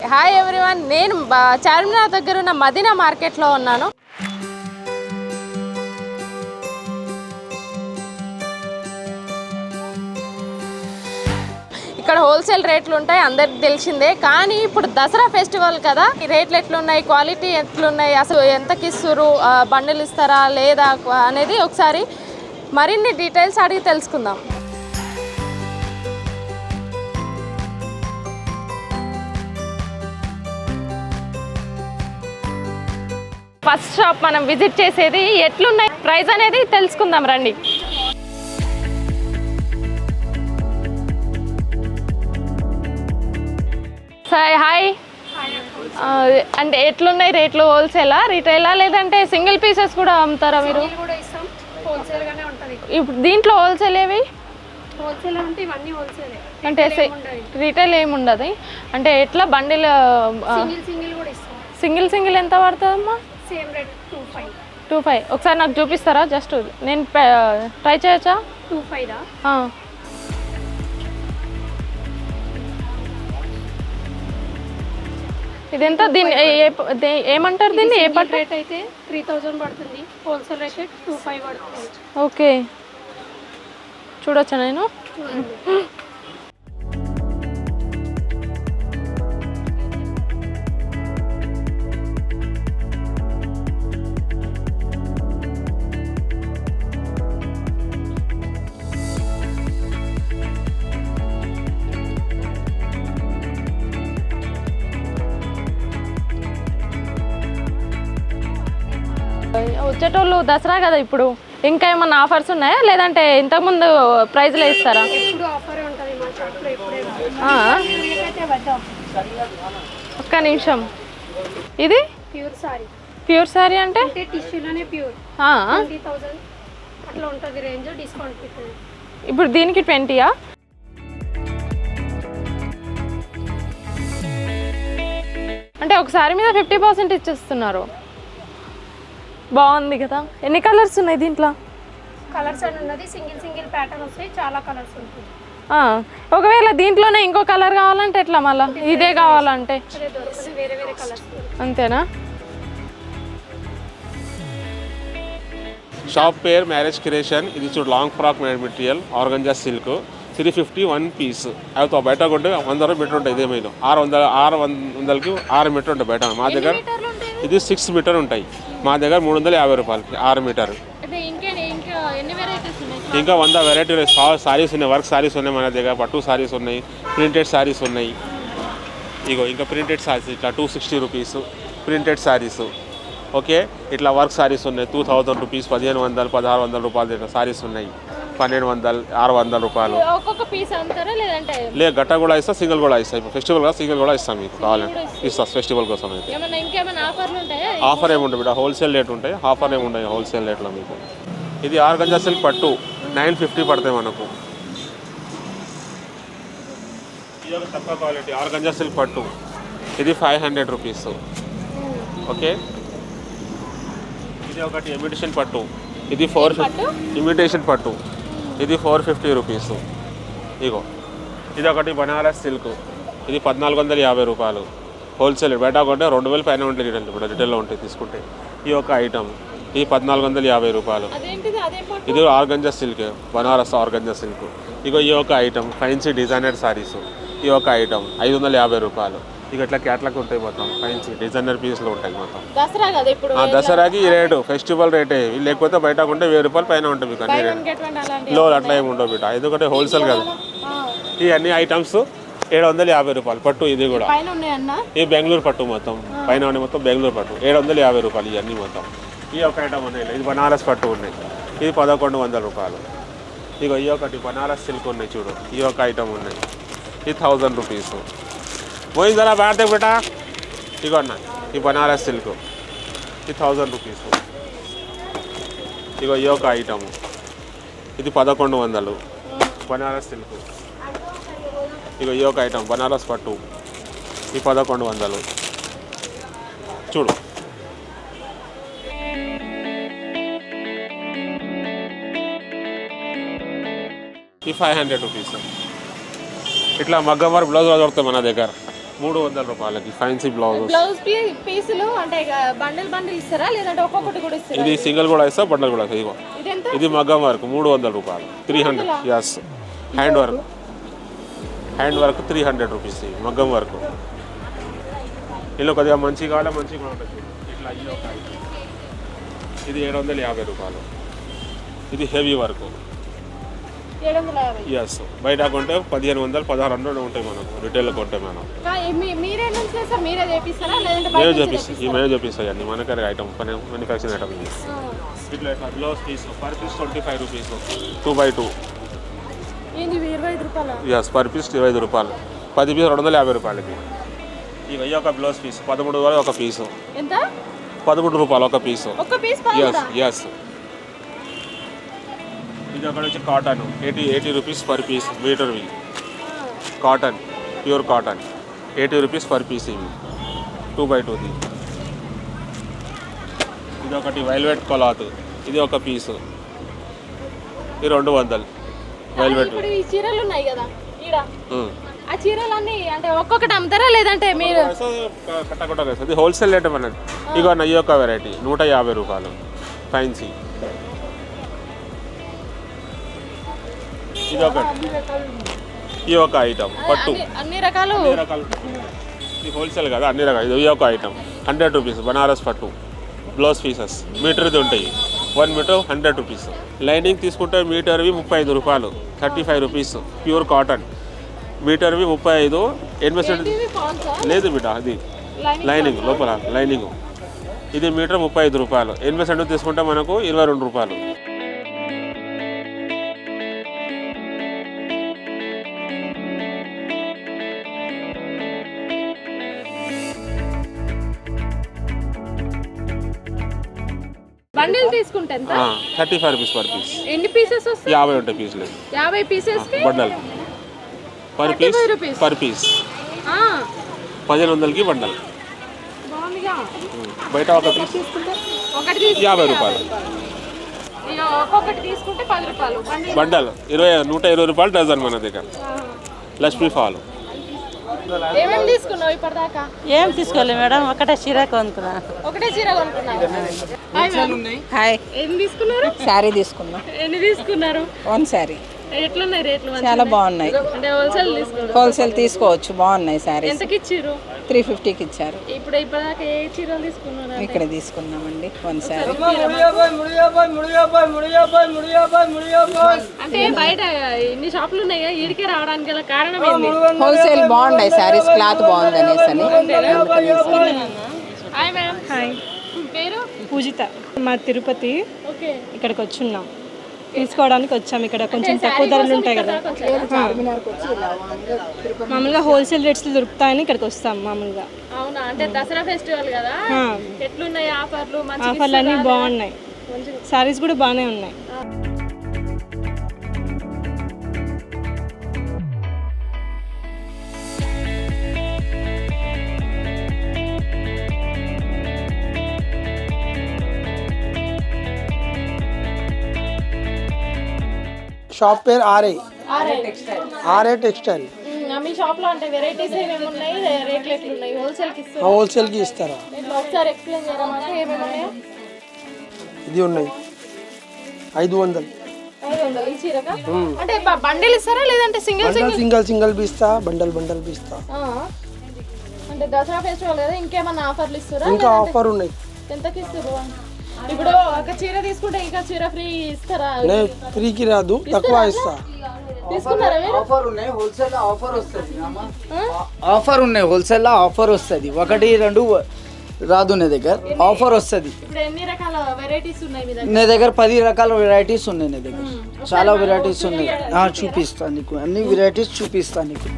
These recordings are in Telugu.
హాయ్ ఎవ్రీవన్, నేను చార్మినార్ దగ్గర ఉన్న మదీనా మార్కెట్లో ఉన్నాను. ఇక్కడ హోల్సేల్ రేట్లు ఉంటాయి, అందరికి తెలిసిందే. కానీ ఇప్పుడు దసరా ఫెస్టివల్ కదా, ఈ రేట్లు ఎట్లున్నాయి, క్వాలిటీ ఎట్లున్నాయి, అసలు ఎంతకి ఇస్తారు, బండిలు ఇస్తారా లేదా అనేది ఒకసారి మరిన్ని డీటెయిల్స్ అడిగి తెలుసుకుందాం. ఫస్ట్ షాప్ మనం విజిట్ చేసేది, ఎట్లున్నాయి ప్రైస్ అనేది తెలుసుకుందాం రండి. హాయ్, అంటే ఎట్లున్నాయి రేట్లు? హోల్సేలా, రీటైలా, లేదంటే సింగిల్ పీసెస్ కూడా అమ్ముతారా మీరు? ఇప్పుడు దీంట్లో హోల్సేల్ ఏవి? అంటే రీటైల్ ఏమి ఉండదు. అంటే ఎట్లా బండిల్ సింగిల్ ఎంత పడుతుందమ్మా? 2,500. ఒకసారి నాకు చూపిస్తారా? జస్ట్ నేను ట్రై చేయొచ్చా? 2,500. ఇదెంత? దీన్ని ఏమంటారు? దీన్ని ఏ పట్టు? రేట్ అయితే 3,000 పడుతుంది, హోల్సేల్ రేట్ 2,500 పడుతుంది. ఓకే, చూడొచ్చా నేను? వచ్చేటోళ్ళు దసరా కదా, ఇప్పుడు ఇంకా ఏమన్నా ఆఫర్స్ ఉన్నాయా, లేదంటే ఇంతకుముందు ప్రైజ్లో ఇస్తారా? ఒక్క నిమిషం, ఇది ప్యూర్ సారీ అంటే టిష్యూలోనే ప్యూర్ 20,000 అట్లా ఉంటుంది రేంజ్. డిస్కౌంట్ ఇప్పుడు దీనికి 20యా? అంటే ఒక సారీ మీద 50% ఇచ్చేస్తున్నారు. బాగుంది కదా. ఎన్ని కలర్స్ ఉన్నాయి దీంట్లో? కలర్స్ అని ఉన్నది, సింగిల్ ప్యాటర్న్ వస్తాయి, చాలా కలర్స్ ఉంటుంది. ఒకవేళ దీంట్లోనే ఇంకో కలర్ కావాలంటే ఎట్లా? మళ్ళీ ఇదే కావాలంటే వేరే కలర్స్ అంతేనా? షాప్ పేరు మ్యారేజ్ క్రియేషన్. ఇది చూడు, long frock material, organza silk, 350 1 piece. అవి బయట కొంటే 100 మీటర్ ఉంటాయి. ఇదేమైనా 600కి 6 మీటర్ ఉంటాయి బయట. మా దగ్గర ఇది 6 మీటర్ ఉంటాయి. మా దగ్గర 350 రూపాయలకి 6 మీటర్. ఇంకా 100 వెరైటీలు సారీస్ ఉన్నాయి, వర్క్ సారీస్ ఉన్నాయి మన దగ్గర, పట్టు సారీస్ ఉన్నాయి, ప్రింటెడ్ సారీస్ ఉన్నాయి. ఇగో ఇంకా ప్రింటెడ్ సారీస్ ఇట్లా 260 రూపీస్ ప్రింటెడ్ సారీస్. ఓకే, ఇట్లా వర్క్ సారీస్ ఉన్నాయి 2,000 రూపీస్, 1,500 1,600 రూపాయలు ఇట్లా సారీస్ ఉన్నాయి. 1,200 600 రూపాయలు. లేదు, గట్ట కూడా ఇస్తా, సింగిల్ కూడా ఇస్తా. ఇప్పుడు ఫెస్టివల్ కదా, సింగిల్ కూడా ఇస్తాం. మీకు కావాలంటే ఇస్తా ఫెస్టివల్ కోసం. అయితే ఆఫర్ ఏముంటుంది బిడ్డ, హోల్సేల్ రేట్ ఉంటాయి, ఆఫర్ ఏముంటాయి హోల్సేల్ రేట్లో మీకు. ఇది ఆర్గంజా సిల్క్ పట్టు 950 పడతాయి మనకు. ఇది ఒక తక్కువ క్వాలిటీ ఆర్గంజా సిల్క్ పట్టు, ఇది 500 రూపీస్. ఓకే, ఇది ఒకటి ఇమిటేషన్ పట్టు, ఇది 450. ఇమిటేషన్ పట్టు ఇది 450 రూపీస్. ఇగో ఇది ఒకటి బనారస్ సిల్క్, ఇది 1,450 రూపాయలు హోల్సేల్. బయట కొంటే 2,000 పైన ఉంటాయి రిటైల్. ఇప్పుడు రిటైల్లో ఉంటాయి తీసుకుంటే. ఈ ఒక ఐటమ్ ఇది 1,450 రూపాయలు. ఇది organza silk, Banaras organza silk. ఇగో ఈ ఒక ఐటమ్ ఫ్యాన్సీ డిజైనర్ సారీస్. ఈ ఒక ఐటమ్ 550 రూపాయలు. ఇక ఇట్లా క్యాట్లాగ్ ఉంటాయి మొత్తం, ఫ్యాన్సీ డిజైనర్ పీస్లు ఉంటాయి మొత్తం. దసరాకి ఈ రేటు ఫెస్టివల్ రేటే. లేకపోతే బయట కొంటే 1,000 రూపాయలు పైన ఉంటుంది మీకు అన్ని రేటు. లో అట్లా ఏమి ఉండవు బిడ్డ, ఎందుకంటే హోల్సేల్ కదా. ఈ అన్ని ఐటమ్స్ 750 రూపాయలు పట్టు. ఇది కూడా ఈ బెంగళూరు పట్టు మొత్తం, పైన ఉండే మొత్తం బెంగళూరు పట్టు 750 రూపాయలు ఇవన్నీ మొత్తం. ఈ ఒక ఐటమ్ ఉన్నాయి, ఇది బనారస్ పట్టు ఉన్నాయి, ఇది 1,100 రూపాయలు. ఇక ఈ ఒకటి బనారస్ సిల్క్ ఉన్నాయి చూడు, ఈ ఒక ఐటమ్ ఉన్నాయి, ఇది 1000 రూపీస్. పోయిందరా బ్యాడ్ బేటా. ఇగో అన్న ఈ బనారస్ సిల్క్, ఇది 1000 రూపీస్. ఇగో ఈ ఒక ఐటమ్, ఇది 1,100 బనారస్ సిల్క్. ఇగో ఈ ఒక ఐటమ్ బనారస్ పట్టు, ఈ 1,100 చూడు. ఈ 500 రూపీస్. ఇట్లా మగ్గం వర్క్ బ్లౌజ్ దొరుకుతాయి మన దగ్గర. 300 రూపాయలకి ఫ్యాన్సీ బ్లౌజ్. బ్లౌజ్ పీసులు అంటే బండిల్ ఇస్తారా లేదంటే ఒక్కొక్కటి కూడా ఇస్తారా? ఇది సింగిల్ కూడా ఇస్తా, బండల్ కూడా ఇగో. ఇదెంత? ఇది మగ్గం వర్క్ 300 రూపాయలు. 300. ఎస్. Hand work 300 rupees. మగ్గం వర్క్ ఇందులో కొద్దిగా మంచిగా కావాలి, మంచిగా ఉంటుంది. ఇట్లా ఈ ఒక ఇది 750 రూపాయలు. ఇది హెవీ వర్క్. 750. ఎస్. బయట కొంటే 1500, 1600 ఉంటాయి మనకు రిటైల్లో కొంటే మనం. మీరే నుంచి సార్ మీరే చేపిస్తారా లేదంటే మేమే చేపిస్తాయి అన్ని మనకరే ఐటమ్, మ్యానుఫ్యాక్చరింగ్ ఐటమ్. ఇది ఇట్లా blouse piece per piece 25 rupees. 2x2. ఏంది 25 రూపాయలు? ఎస్. పర్ పీస్ 25 రూపాయలు. 10 పీస్ 250 రూపాయలకి. ఇవి ఒక బ్లౌజ్ పీస్ 13 రూపాయలు ఒక పీసు. ఎంత? 13 రూపాయలు ఒక పీసు. ఒక పీస్? ఎస్. ఇది అక్కడ వచ్చి కాటన్ 80 రూపీస్ పర్ పీస్ మీటర్వి. Cotton, pure cotton 80 rupees per piece. ఇవి 2x2ది. ఇది ఒకటి వైల్వెట్ క్లాత్, ఇది ఒక పీసు. ఇది 200 వైల్వెట్. ఇప్పుడు ఈ చీరలు ఉన్నాయి కదా ఈడ, ఆ చీరలన్నీ అంటే ఒక్కొక్కటి అమ్ముతారా లేదంటే మీరు? కట్టకొట్ట వేస్తుంది. ఇది హోల్సేల్ రేట్ అన్నది. ఇగో ఈ యొక్క వెరైటీ 150 రూపాయలు ఫ్యాన్సీ. ఇది ఒకటి. ఈ ఒక ఐటమ్ పట్టు అన్ని రకాలు. ఇది హోల్సేల్ కదా, అన్ని రకాలు. ఇది ఒక ఐటమ్ 100 రూపీస్ బనారస్ పట్టు బ్లౌజ్ పీసెస్ మీటర్ది ఉంటాయి. 1 మీటర్ 100 రూపీస్. లైనింగ్ తీసుకుంటే మీటర్వి 35 రూపాయలు. 35 రూపీస్. Pure cotton మీటర్వి 35. 80% లేదు బిడ్డ, అది లైనింగ్ లోపల లైనింగ్. ఇది మీటర్ 35 రూపాయలు. 80% తీసుకుంటే మనకు 22 రూపాయలు. బండిల్ తీసుకుంటే ఎంత? 35 రూపీస్ పర్ పీస్. ఎన్ని పీసెస్ వస్తాయి? 50 ఉంటాయి పీసులు. 50 పీసెస్ కి బండల్ పర్ పీస్. 1500కి బండల్. బాగుందిగా. బయట ఒక పీస్ ఒకటి 50 రూపాయలు. ఒక్కొక్కటి తీసుకుంటే 10 రూపాయలు. బండల్ 120 రూపాయలు డజన్ మన దగ్గర. లక్ష్మీ ఫాల్. ఏమేమి తీసుకున్నావు ఇప్పటిదాకా? ఏం తీసుకోలేదు మేడం, ఒకటే చీర కొనుక్కున్నా. ఒకటే చీర కొనుక్కున్నావు? హాయ్. ఎన్ని తీసుకున్నారు? శారీ తీసుకున్నా. ఎన్ని తీసుకున్నారు? 1 శారీ. ఎట్లున్నాయి రేట్లు? చాలా బాగున్నాయి. అంటే హోల్సేల్ తీసుకున్నారు? హోల్సేల్ తీసుకోవచ్చు, బాగున్నాయి శారీస్. ఎంతకి ఇచ్చారు? 350కి ఇచ్చారు. ఇప్పుడు ఇప్పటిదాకా ఏ చీరలు తీసుకున్నారు? ఇక్కడ తీసుకున్నామండి 1 శారీ. అంటే బయట ఇన్ని షాపులు ఉన్నాయి కదా, ఈడికే రావడానికి గల కారణం ఏంది? హోల్సేల్ బాగున్నాయి శారీస్, క్లాత్ బాగుంది అనేసి అని. Hi madam. హాయ్, పేరు? పూజిత. మా తిరుపతి ఓకే. ఇక్కడికి వచ్చున్నాం, తీసుకోవడానికి వచ్చాము. ఇక్కడ కొంచెం తక్కువ ధరలు ఉంటాయి కదా, మామూలుగా హోల్సేల్ రేట్స్లో దొరుకుతాయని ఇక్కడికి వస్తాం మామూలుగా. అవునా? అంటే దసరా ఫెస్టివల్ కదా, ఎట్లున్నాయి ఆఫర్లు? ఆఫర్లు అన్నీ బాగున్నాయి, శారీస్ కూడా బాగానే ఉన్నాయి. షాప్ పేరు ఆర్ఏ టెక్స్టైల్. మీ షాప్ లో అంటే వెరైటీస్ ఏమేమి ఉన్నాయి, రేట్లు ఎట్లున్నాయి? హోల్సేల్ కి ఇస్తారా? హోల్సేల్ కి ఇస్తారా? ఒకసారి ఎక్స్ప్లెయిన్ చేయరా మాకు, ఏమేమి ఉన్నాయో? ఇది ఉన్నాయి 500. 500 ఈ చీరకా? అంటే బండిల్ ఇస్తారా లేదంటే సింగిల్ బీస్తా, బండల్ బీస్తా. అంటే దసరా ఫెస్టివల్ కదా, ఇంకేమన్నా ఆఫర్లు ఇస్తారా? ఇంకా ఆఫర్ ఉన్నాయి. ఎంతకి ఇస్తారు? ఇప్పుడు ఒక చీర తీసుకుంటే ఇంకా చీర ఫ్రీ ఇస్తారా? ఫ్రీకి రాదు, తక్కువ ఇస్తా. తీసుకున్నారా మీరు? ఆఫర్ ఉన్నాయి, హోల్సేల్ ఆఫర్ వస్తుంది. ఆఫర్ ఉన్నాయి, హోల్సేల్ ఆఫర్ వస్తుంది. 1-2 రాదు నా దగ్గర, ఆఫర్ వస్తుంది. ఇప్పుడు ఎన్ని రకాల వెరైటీస్ ఉన్నాయి మీ దగ్గర? నా దగ్గర 10 రకాల వెరైటీస్ ఉన్నాయి. నా దగ్గర చాలా వెరైటీస్ ఉన్నాయి. చూపిస్తాను నీకు, అన్ని వెరైటీస్ చూపిస్తాను నీకు.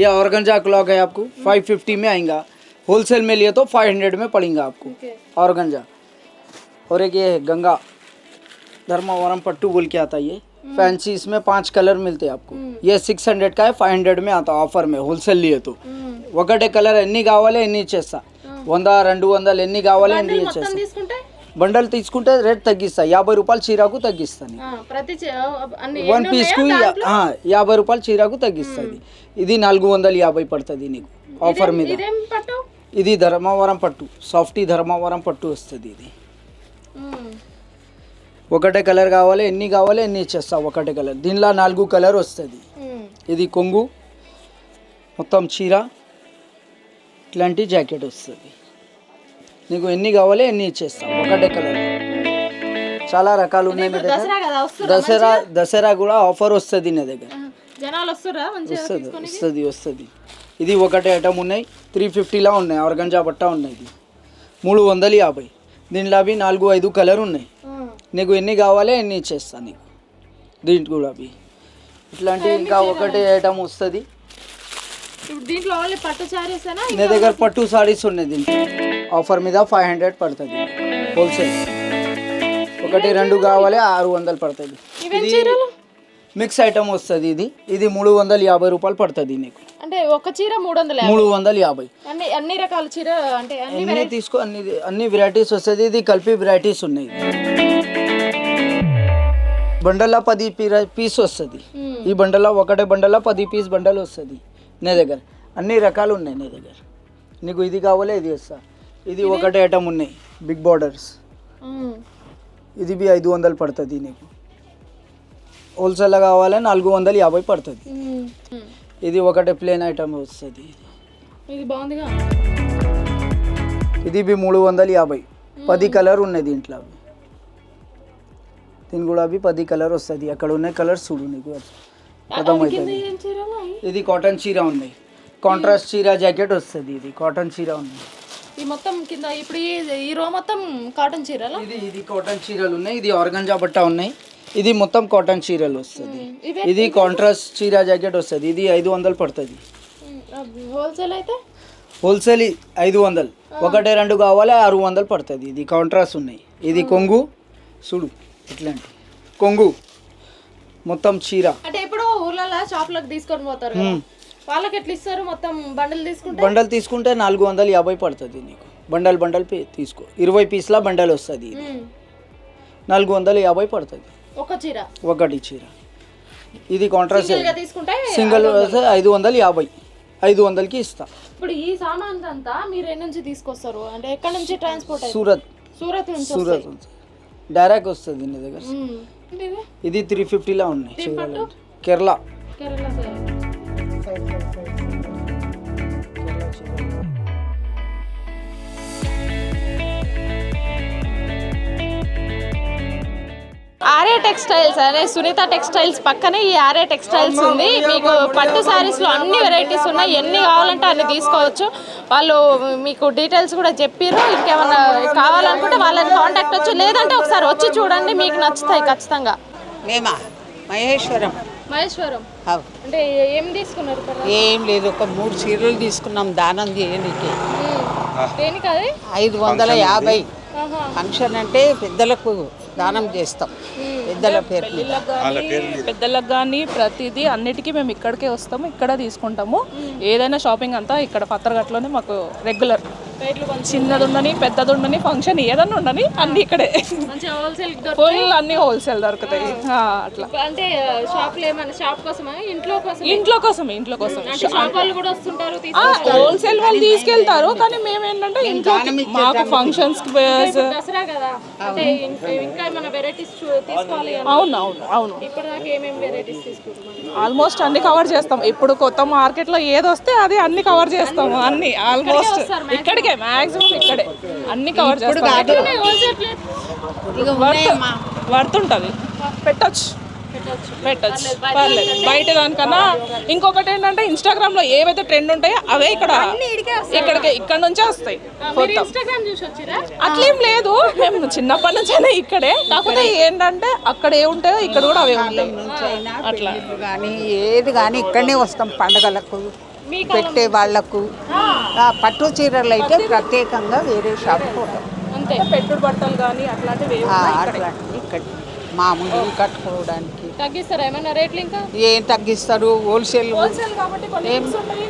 ये ऑर्गेन्जा क्लॉक है आपको 550 में आएगा. होलसेल में लिए तो 500 में पड़ेगा आपको ऑर्गेन्जा. और एक ये है गंगा धर्मावरम पट्टू बोल के आता है ये फैंसी. इसमें 5 कलर मिलते हैं आपको. ये 600 का है, 500 में आता ऑफर में होलसेल लिए तो. ఒకటే కలర్ ఎన్ని కావాలి ఎన్ని ఇచ్చేస్తా. 100-200 ఎన్ని కావాలి ఎన్ని ఇచ్చేస్తా. బండల్ తీసుకుంటే రేట్ తగ్గిస్తా 50 రూపాయలు చీరకు తగ్గిస్తాను ప్రతి అన్ని 1 పీస్కు 50 రూపాయలు చీరకు తగ్గిస్తుంది ఇది 450 పడుతుంది నీకు ఆఫర్ మీద ఇదేం పట్టు ఇది ధర్మవరం పట్టు సాఫ్టీ ధర్మవరం పట్టు వస్తుంది ఇది ఒకటే కలర్ కావాలి ఎన్ని కావాలి ఎన్ని ఇచ్చేస్తా ఒకటే కలర్ దీనిలో 4 కలర్ వస్తుంది ఇది కొంగు మొత్తం చీర ఇట్లాంటి జాకెట్ వస్తుంది నీకు ఎన్ని కావాలి ఎన్ని ఇచ్చేస్తాం ఒకటే కలర్ చాలా రకాలు ఉన్నాయి మీ దగ్గర దసరా కూడా ఆఫర్ వస్తుంది నా దగ్గర జనాలు వస్తారా మంచిగా వస్తుంది ఇది ఒకటే ఐటమ్ ఉన్నాయి 350లా ఉన్నాయి ఆర్గంజా బట్ట ఉన్నాయి ఇది 350 దీనిలో అవి 4-5 కలర్ ఉన్నాయి నీకు ఎన్ని కావాలి ఎన్ని ఇచ్చేస్తాను నీకు దీంట్లో కూడా అవి ఇట్లాంటి ఇంకా ఒకటే ఐటమ్ వస్తుంది దీంట్లో ఓన్లీ పట్టు సారీసేనా నా దగ్గర పట్టు సారీస్ ఉన్నాయి దీంట్లో ఆఫర్ మీద 500 పడుతుంది హోల్సేల్ 1-2 కావాలి 600 పడుతుంది ఇది మిక్స్ ఐటమ్ వస్తుంది ఇది 350 రూపాయలు పడుతుంది నీకు అంటే ఒక చీర 350 350 అన్ని రకాల చీర అంటే అన్ని తీసుకో అన్ని వెరైటీస్ వస్తుంది ఇది కలిపి వెరైటీస్ ఉన్నాయి బండల్లో 10 పీస్ వస్తుంది ఈ బండల్లో ఒకటే బండల్లో 10 పీస్ బండల్ వస్తుంది నా దగ్గర అన్ని రకాలు ఉన్నాయి నా దగ్గర నీకు ఇది కావాలో ఇది వస్తా ఇది ఒకటే ఐటమ్ ఉన్నాయి బిగ్ బార్డర్స్ ఇది బి 500 పడుతుంది నీకు హోల్సేల్ కావాలి 450 పడుతుంది ఇది ఒకటే ప్లేన్ ఐటమ్ వస్తుంది ఇది బాగుందిగా ఇది బి 350 10 కలర్ ఉన్నాయి దీంట్లో దీని కూడా అవి 10 కలర్ వస్తుంది అక్కడ ఉన్న కలర్స్ చూడు నీకు అర్థమవుతుంది ఇది కాటన్ చీర ఉన్నాయి కాంట్రాస్ట్ చీర జాకెట్ వస్తుంది ఇది కాటన్ చీర ఉన్నాయి ఈ మొత్తం కింద ఇప్పుడు ఈ రో మొత్తం కాటన్ చీరలా ఇది కాటన్ చీరలు ఉన్నాయి ఇది ఆర్గంజా బట్ట ఉన్నాయి ఇది మొత్తం కాటన్ చీరలు వస్తుంది ఇది కాంట్రాస్ట్ చీర జాకెట్ వస్తుంది ఇది 500 పడుతుంది హోల్సేల్ అయితే హోల్సేల్ 500 1-2 కావాలి 600 పడుతుంది ఇది కాంట్రాస్ట్ ఉన్నాయి ఇది కొంగు చూడు ఇట్లాంటి కొంగు మొత్తం చీర అంటే ఇప్పుడు ఊర్లలో షాప్లకు తీసుకొని పోతారు కదా వాళ్ళకి ఎట్లా ఇస్తారు మొత్తం బండల్ తీసుకుంటే 450 పడుతుంది నీకు బండల్ తీసుకో 20 పీస్ల బండల్ వస్తుంది ఇది 450 పడుతుంది ఒకటి చీర ఇది కాంట్రాస్ట్ సింగిల్ 550కి ఇస్తా ఇప్పుడు ఈ సామాన్ అంతా మీరు ఎక్కడి నుంచి తీసుకొస్తారు అంటే ఎక్కడి నుంచి ట్రాన్స్పోర్ట్ సూరత్ నుంచి డైరెక్ట్ వస్తుంది నీ దగ్గర ఇది 350లా ఉన్నాయి కేరళ ఆర్య టెక్స్టైల్స్ అనే సునీత టెక్స్టైల్స్ పక్కనే ఈ ఆర్య టెక్స్టైల్స్ ఉంది మీకు పట్టు శారీస్లో అన్ని వెరైటీస్ ఉన్నాయి ఎన్ని కావాలంటే అన్ని తీసుకోవచ్చు వాళ్ళు మీకు డీటెయిల్స్ కూడా చెప్పారు ఇంకేమైనా కావాలనుకుంటే వాళ్ళని కాంటాక్ట్ వచ్చు లేదంటే ఒకసారి వచ్చి చూడండి మీకు నచ్చుతాయి ఖచ్చితంగా మేమా మహేశ్వరం అంటే ఏం తీసుకున్నారు ఏం లేదు ఒక 3 చీరలు తీసుకున్నాం దానం చేయడానికి దేనికి అది 550 ఫంక్షన్ అంటే పెద్దలకు దానం చేస్తాం పెద్దల పేరు పెద్దలకు కానీ ప్రతిదీ అన్నిటికీ మేము ఇక్కడికే వస్తాము ఇక్కడ తీసుకుంటాము ఏదైనా షాపింగ్ అంతా ఇక్కడ పత్తరగట్లోనే మాకు రెగ్యులర్ చిన్నది ఉండని పెద్దది ఉండని ఫంక్షన్ ఏదన్నా ఉండని అన్ని ఇక్కడే ఫుల్ అన్ని హోల్సేల్ దొరుకుతాయి అట్లా అంటే షాప్ కోసమా ఇంట్లో కోసం హోల్సేల్ వాళ్ళు తీసుకెళ్తారు కానీ మేము ఏంటంటే ఇంట్లో మాకు ఫంక్షన్స్ దసరా కదా అంటే ఇంకా ఏమైనా వెరైటీస్ తీసుకోవాలి అవును ఇప్పటిదాకా ఏమేమి వెరైటీస్ తీసుకుంటాం ఆల్మోస్ట్ అన్ని కవర్ చేస్తాం ఇప్పుడు కొత్త మార్కెట్ లో ఏది వస్తే అది అన్ని కవర్ చేస్తాము అన్ని ఆల్మోస్ట్ ఇక్కడికే మాక్సిమం ఇక్కడే అన్ని కవర్ చేస్తాం వర్త్ ఉంటుంది పెట్టచ్చు పర్లేదు బయట దానికన్నా ఇంకొకటి ఏంటంటే ఇన్స్టాగ్రామ్ లో ఏవైతే ట్రెండ్ ఉంటాయో అవే ఇక్కడ నుంచే వస్తాయి అట్లేం లేదు మేము చిన్నప్పటి నుంచైనా ఇక్కడే కాకపోతే ఏంటంటే అక్కడ ఏ ఉంటాయో ఇక్కడ కూడా అవే ఉంటాయి అట్లా కానీ ఏది కానీ ఇక్కడనే వస్తాం పండగలకు పెట్టే వాళ్లకు పట్టు చీరలు అయితే ప్రత్యేకంగా వేరే షాప్ పోతాం అంతే పెట్టుడు బట్టలు కానీ అట్లాంటివి ఇక్కడ మామూలు కట్టుకోవడానికి తగ్గిస్తారా ఏమైనా రేట్లు ఇంకా ఏం తగ్గిస్తారు హోల్సేల్ ఏం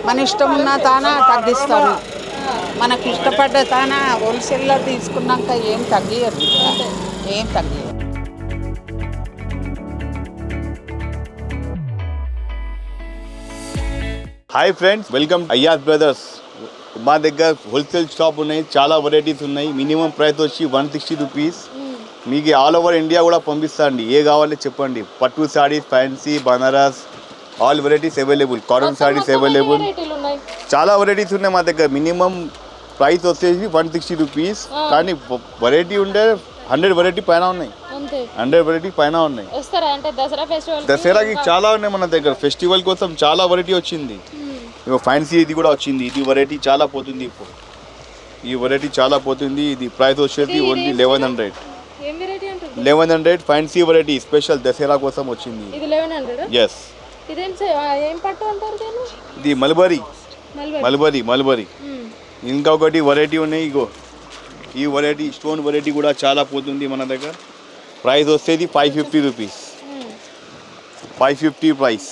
మన ఇష్టం ఉన్న తానా తగ్గిస్తారు మనకు ఇష్టపడ్డ తాన హోల్సేల్లో తీసుకున్నాక ఏం తగ్గియరు, ఏం తగ్గియరు. Hi friends, welcome Ayaz brothers. మా దగ్గర హోల్సేల్ షాప్ ఉన్నాయి, చాలా వెరైటీస్ ఉన్నాయి. మినిమం ప్రైస్ వచ్చి 160 రూపీస్. మీకు ఆల్ ఓవర్ ఇండియా కూడా పంపిస్తాండి. ఏ కావాలో చెప్పండి. పట్టు saris, fancy, Banaras, all varieties available. Cotton saris available. చాలా వెరైటీస్ ఉన్నాయి మా దగ్గర. మినిమం ప్రైస్ వచ్చేసి 160 రూపీస్. కానీ వెరైటీ ఉంటే 100 వెరైటీ పైన ఉన్నాయి. 100 వెరైటీ పైన ఉన్నాయి. దసరాకి చాలా ఉన్నాయి మన దగ్గర. ఫెస్టివల్ కోసం చాలా వెరైటీ వచ్చింది. ఫ్యాన్సీ ఇది కూడా వచ్చింది. ఇది వెరైటీ చాలా పోతుంది ఇప్పుడు. ఈ వెరైటీ చాలా పోతుంది. ఇది ప్రైస్ వచ్చేది only 1100. 1100 fancy variety special Dasara కోసం వచ్చింది. ఎస్, ఇది మల్బరీ. ఇంకొకటి వెరైటీ ఉన్నాయి. ఇగో ఈ వెరైటీ స్టోన్ వెరైటీ కూడా చాలా పోతుంది మన దగ్గర. ప్రైస్ వచ్చేది 550 రూపీస్. 550 ప్రైస్.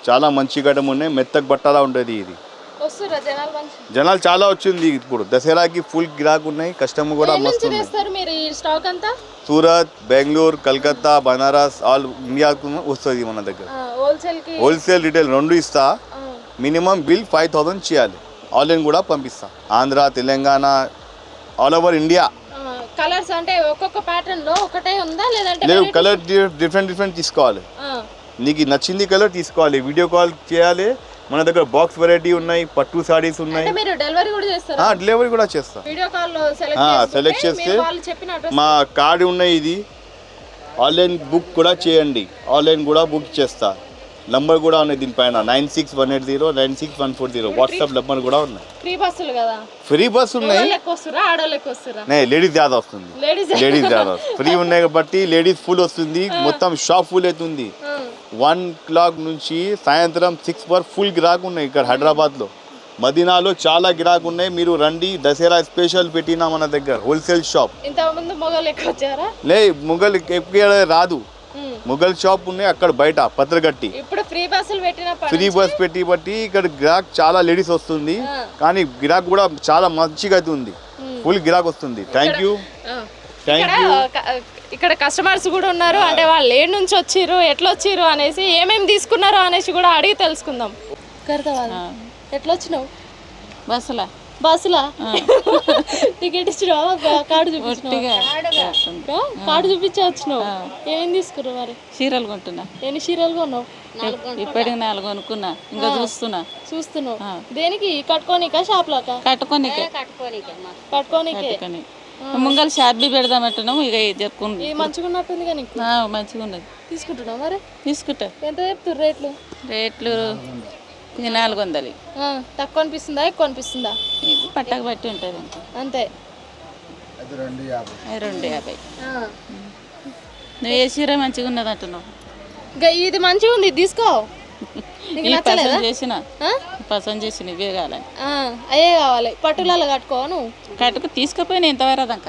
చాలా మంచి గడ్డం ఉన్నాయి. మెత్తకు బట్టలా ఉంటుంది. ఇది జనాలు చాలా వచ్చింది ఇప్పుడు. దసరాకి ఫుల్ గిరాక్ ఉన్నాయి. కస్టమర్ కూడా మస్తు ఉన్నాయి. సూరత్, బెంగళూరు, కలకత్తా, బనారస్ ఆల్ ఇండియాకు వస్తుంది మన దగ్గర. హోల్సేల్ రిటైల్ రెండు ఇస్తా. మినిమం బిల్ 5000 చేయాలి. ఆన్లైన్ కూడా పంపిస్తా. Andhra, Telangana, all over India. Colours అంటే ఒక్కొక్క ప్యాటర్న్ లో ఒకటే ఉందా లేదంటే లేవు, కలర్ డిఫరెంట్ తీసుకోవాలి. నీకు నచ్చింది కలర్ తీసుకోవాలి. వీడియో కాల్ చేయాలి. మన దగ్గర బాక్స్ వెరైటీ ఉన్నాయి, పట్టు సారీస్ ఉన్నాయి. మీరు డెలివరీ కూడా చేస్తారా? డెలివరీ కూడా చేస్తా. వీడియో కాల్ లో సెలెక్ట్ చేస్తే మా కార్డు ఉన్నాయి. ఇది ఆన్లైన్ బుక్ కూడా చేయండి. ఆన్లైన్ కూడా బుక్ చేస్తా. నంబర్ కూడా ఉన్నాయి దీనిపైన 9618096140. వాట్సాప్ నంబర్ కూడా ఉన్నాయి. ఫ్రీ బస్సులు కదా? ఫ్రీ బస్ ఉన్నాయి. లేడీస్ జ్యాదా వస్తుంది. లేడీస్ జ్యాదా ఫ్రీ ఉన్నాయి కాబట్టి లేడీస్ ఫుల్ వస్తుంది. మొత్తం షాప్ ఫుల్ అవుతుంది. 1 o'clock నుంచి సాయంత్రం 6 వరకు ఫుల్ గిరాక్ ఉన్నాయి. ఇక్కడ హైదరాబాద్లో, మదీనాలో చాలా గిరాక్ ఉన్నాయి. మీరు రండి. దసరా స్పెషల్ పెట్టినా మన దగ్గర హోల్సేల్ షాప్. ఇంతకుముందు మొగలు ఎక్కువ వచ్చారా? లే, మొగల్ ఎక్కువ రాదు. మొగల్ షాప్ ఉన్నాయి అక్కడ బయట పత్రగట్టి. ఇప్పుడు ఫ్రీ బస్సులు ఫ్రీ బస్ పెట్టి బట్టి ఇక్కడ గిరాక్ చాలా లేడీస్ వస్తుంది. కానీ గిరాక్ కూడా చాలా మంచిగా అవుతుంది. ఫుల్ గిరాక్ వస్తుంది. Thank you. ఇక్కడ కస్టమర్స్ కూడా ఉన్నారు. అంటే వాళ్ళు ఏడు నుంచి వచ్చిర్రు, ఎట్లా వచ్చిర్రు అనేసి, ఏమేమి తీసుకున్నారో అనేసి కూడా అడిగి తెలుసుకుందాం. ఎట్లా వచ్చినావు? బస్సులా టికెట్ ఇచ్చినావా? కార్డు చూపించి వచ్చినావు. ఏం తీసుకున్నావు మరి? చీరలు కొంటున్నా. ఎన్ని చీరలు కొన్నావు? ఇప్పటికి 4 కొనుక్కున్నా. ఇంకా చూస్తున్నావు. దేనికి? కట్టుకోనికా షాప్ లాకా? కట్టుకోనికే. ముంగల్ షాప్ బి పెడదామంటున్నాము. ఇక చెప్పుకుంది. ఇది మంచిగా ఉన్నట్టుంది కానీ మంచిగా ఉన్నది. తీసుకుంటున్నావు మరి? తీసుకుంటా. ఎంత చెప్తారు రేట్లు? 400. తక్కువ అనిపిస్తుందా, ఎక్కువ అనిపిస్తుందా? ఇది పట్టకు బట్టి ఉంటుంది అంతే. 250. నువ్వు ఏ చీర మంచిగా ఉన్నది అంటున్నావు? ఇది మంచిగా ఉంది, తీసుకో. పసంद చేసిన ఇవే కావాలని. అయ్యే కావాలి. పట్టులలో కట్టుకో. నువ్వు కట్టుకు తీసుకుపోయినా ఎంత వరదాక.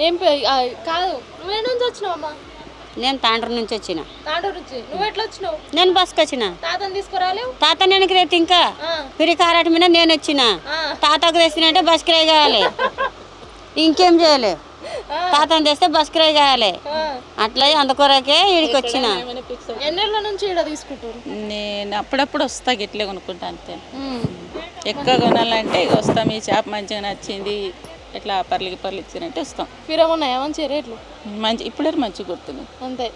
ఏం కాదు. నువ్వే నుంచి వచ్చినావమ్మా? నేను తాండ్రు నుంచి వచ్చిన. తాండ్రు నుంచి. నువ్వు ఎట్లా వచ్చినావు? నేను బస్కి వచ్చిన. తాతని తీసుకురాలేవు? తాత నేను రేట్ ఇంకా పిరి కారాట మీద నేను వచ్చిన. తాతకు తెచ్చినంటే బస్ కిరాయి కావాలి, ఇంకేం చేయలే. తాతను తెస్తే బస్ కిరాయి కావాలి. అట్లా అందుకొరకే ఈడికి వచ్చిన. ఎన్నేళ్ళ నుంచి ఈడ తీసుకుంటారు? నేను అప్పుడప్పుడు వస్తా, గిట్లే కొనుక్కుంటా అంతే. ఎక్కువ కొనాలంటే వస్తాం. ఈ చేప మంచిగా నచ్చింది, ఎట్లా పర్లు ఇచ్చినట్టే వస్తాం. ఫిరమున్నాయా మంచి రేట్లు? మంచి ఇప్పుడే మంచిగా కొడుతున్నాయి అంతే.